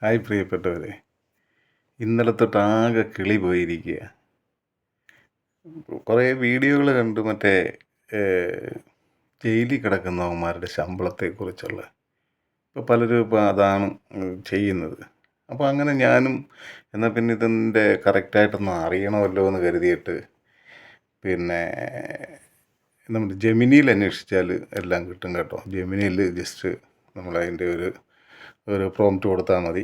Hi പ്രിയപ്പെട്ടവരെ, ഇന്നലെ തൊട്ട് ആകെ കിളി പോയിരിക്കുക. കുറേ വീഡിയോകൾ കണ്ടു, മറ്റേ ജയിലിൽ കിടക്കുന്നവന്മാരുടെ ശമ്പളത്തെക്കുറിച്ചുള്ള. ഇപ്പോൾ പലരും ഇപ്പോൾ അതാണ് ചെയ്യുന്നത്. അപ്പോൾ അങ്ങനെ ഞാനും എന്നാൽ പിന്നെ ഇതിൻ്റെ കറക്റ്റായിട്ടൊന്ന് അറിയണമല്ലോ എന്ന് കരുതിയിട്ട് പിന്നെ നമ്മുടെ ജെമിനിയിൽ അന്വേഷിച്ചാൽ എല്ലാം കിട്ടും കേട്ടോ. ജെമിനിയിൽ ജസ്റ്റ് നമ്മളതിൻ്റെ ഒരു പ്രോംപ്റ്റ് കൊടുത്താൽ മതി,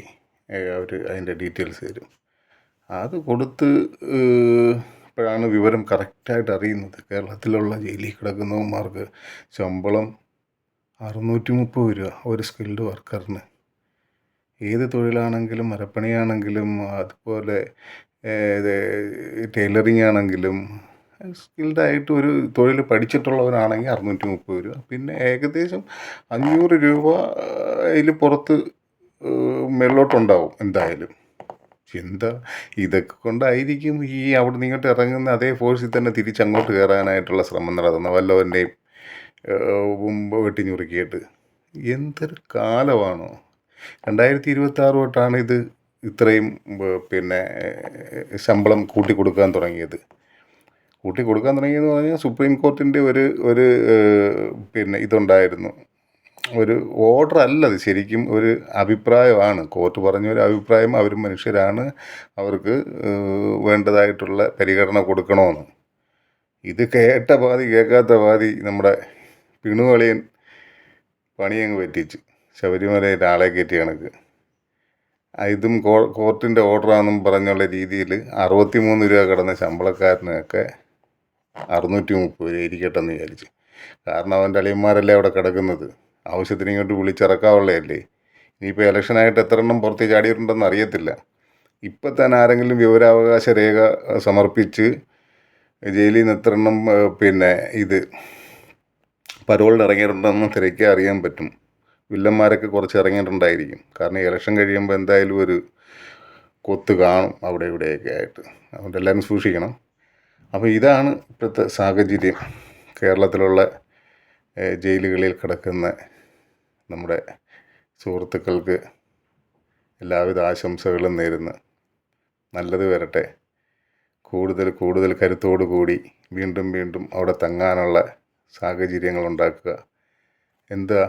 അവർ അതിൻ്റെ ഡീറ്റെയിൽസ് തരും. അത് കൊടുത്ത് ഇപ്പോഴാണ് വിവരം കറക്റ്റായിട്ട് അറിയുന്നത്. കേരളത്തിലുള്ള ജയിലിൽ കിടക്കുന്നവന്മാർക്ക് ശമ്പളം 630 രൂപ ഒരു സ്കിൽഡ് വർക്കറിന്. ഏത് തൊഴിലാണെങ്കിലും, മരപ്പണിയാണെങ്കിലും, അതുപോലെ ടൈലറിങ് ആണെങ്കിലും, സ്കിൽഡായിട്ട് ഒരു തൊഴിൽ പഠിച്ചിട്ടുള്ളവരാണെങ്കിൽ 630 രൂപ. പിന്നെ ഏകദേശം 500 രൂപ അതിൽ പുറത്ത് മേളിലോട്ടുണ്ടാവും എന്തായാലും. എന്താ ഇതൊക്കെ കൊണ്ടായിരിക്കും ഈ അവിടെ നിന്ന് ഇങ്ങോട്ട് ഇറങ്ങുന്ന അതേ ഫോഴ്സിൽ തന്നെ തിരിച്ചങ്ങോട്ട് കയറാനായിട്ടുള്ള ശ്രമം നടത്തുന്നത്, വല്ലവൻ്റെയും വെട്ടിഞ്ഞുറുക്കിയിട്ട്. എന്തൊരു കാലമാണോ! 2026 തൊട്ടാണ് ഇത് ഇത്രയും പിന്നെ ശമ്പളം കൂട്ടിക്കൊടുക്കാൻ തുടങ്ങിയത്. കൂട്ടിക്കൊടുക്കാൻ തുടങ്ങിയെന്ന് പറഞ്ഞാൽ സുപ്രീം കോർട്ടിൻ്റെ ഒരു പിന്നെ ഇതുണ്ടായിരുന്നു, ഒരു ഓർഡർ അല്ലത്, ശരിക്കും ഒരു അഭിപ്രായമാണ്. കോർട്ട് പറഞ്ഞൊരു അഭിപ്രായം, അവർ മനുഷ്യരാണ്, അവർക്ക് വേണ്ടതായിട്ടുള്ള പരിഗണന കൊടുക്കണമെന്ന്. ഇത് കേട്ട പാതി കേൾക്കാത്ത പാതി നമ്മുടെ പിണുവളിയൻ പണിയങ്ങ് പറ്റിച്ച് ശബരിമലയിൽ ആളെ കയറ്റിയ കണക്ക്. ഇതും കോർട്ടിൻ്റെ ഓർഡറാണെന്നും പറഞ്ഞുള്ള രീതിയിൽ 63 രൂപ കിടന്ന ശമ്പളക്കാരനൊക്കെ 630 രൂപ ഇരിക്കട്ടെ എന്ന് വിചാരിച്ച്. കാരണം അവൻ്റെ അളിയന്മാരല്ലേ അവിടെ കിടക്കുന്നത്, ആവശ്യത്തിന് ഇങ്ങോട്ട് വിളിച്ചിറക്കാവുള്ളതല്ലേ. ഇനിയിപ്പോൾ ഇലക്ഷനായിട്ട് എത്ര എണ്ണം പുറത്ത് ചാടിയിട്ടുണ്ടെന്ന് അറിയത്തില്ല. ഇപ്പം തന്നെ ആരെങ്കിലും വിവരാവകാശ രേഖ സമർപ്പിച്ച് ജയിലിൽ നിന്ന് എത്ര എണ്ണം പിന്നെ പരോളിന് ഇറങ്ങിയിട്ടുണ്ടെന്ന് തിരക്കി അറിയാൻ പറ്റും. വില്ലന്മാരൊക്കെ കുറച്ച് ഇറങ്ങിയിട്ടുണ്ടായിരിക്കും. കാരണം ഇലക്ഷൻ കഴിയുമ്പോൾ എന്തായാലും ഒരു കൊത്ത് കാണും അവിടെ ഇവിടെയൊക്കെ ആയിട്ട്. അതുകൊണ്ട് എല്ലാവരും സൂക്ഷിക്കണം. അപ്പോൾ ഇതാണ് ഇപ്പോഴത്തെ സാഹചര്യം. കേരളത്തിലുള്ള ജയിലുകളിൽ കിടക്കുന്ന നമ്മുടെ സുഹൃത്തുക്കൾക്ക് എല്ലാവിധ ആശംസകളും നേരുന്നു. നല്ലത് വരട്ടെ. കൂടുതൽ കരുത്തോടു കൂടി വീണ്ടും വീണ്ടും അവിടെ തങ്ങാനുള്ള സാഹചര്യങ്ങൾ ഉണ്ടാക്കുക. എന്താ,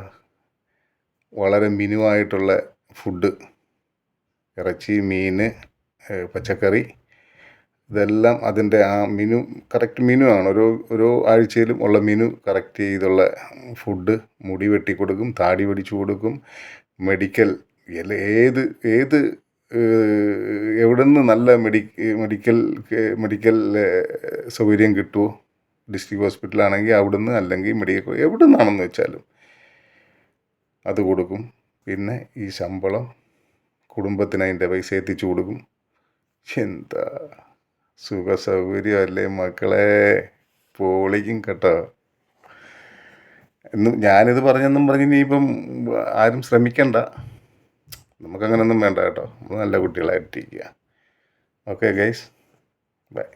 വളരെ മിനുവായിട്ടുള്ള ഫുഡ്, ഇറച്ചി, മീൻ, പച്ചക്കറി, ഇതെല്ലാം അതിൻ്റെ ആ മെനു കറക്റ്റ് മെനു ആണ്. ഓരോ ആഴ്ചയിലും ഉള്ള മെനു കറക്റ്റ് ചെയ്തുള്ള ഫുഡ്. മുടി വെട്ടി കൊടുക്കും, താടി പിടിച്ചു കൊടുക്കും, മെഡിക്കൽ ഏത് എവിടെ നിന്ന് നല്ല മെഡിക്കൽ സൗകര്യം കിട്ടുമോ, ഡിസ്ട്രിക്ട് ഹോസ്പിറ്റലാണെങ്കിൽ അവിടെ നിന്ന്, അല്ലെങ്കിൽ മെഡിക്കൽ എവിടെ നിന്നാണെന്ന് വെച്ചാലും അത് കൊടുക്കും. പിന്നെ ഈ ശമ്പളം കുടുംബത്തിന് അതിൻ്റെ പൈസ എത്തിച്ചു കൊടുക്കും. എന്താ സുഖ സൗകര്യമല്ലേ മക്കളെ, പൊളിക്കും കേട്ടോ. ഞാനിത് പറഞ്ഞെന്നും പറഞ്ഞ് ഇനിയിപ്പം ആരും ശ്രമിക്കണ്ട. നമുക്കങ്ങനൊന്നും വേണ്ട കേട്ടോ. നമ്മൾ നല്ല കുട്ടികളായിട്ടിരിക്കുക. Okay guys, by.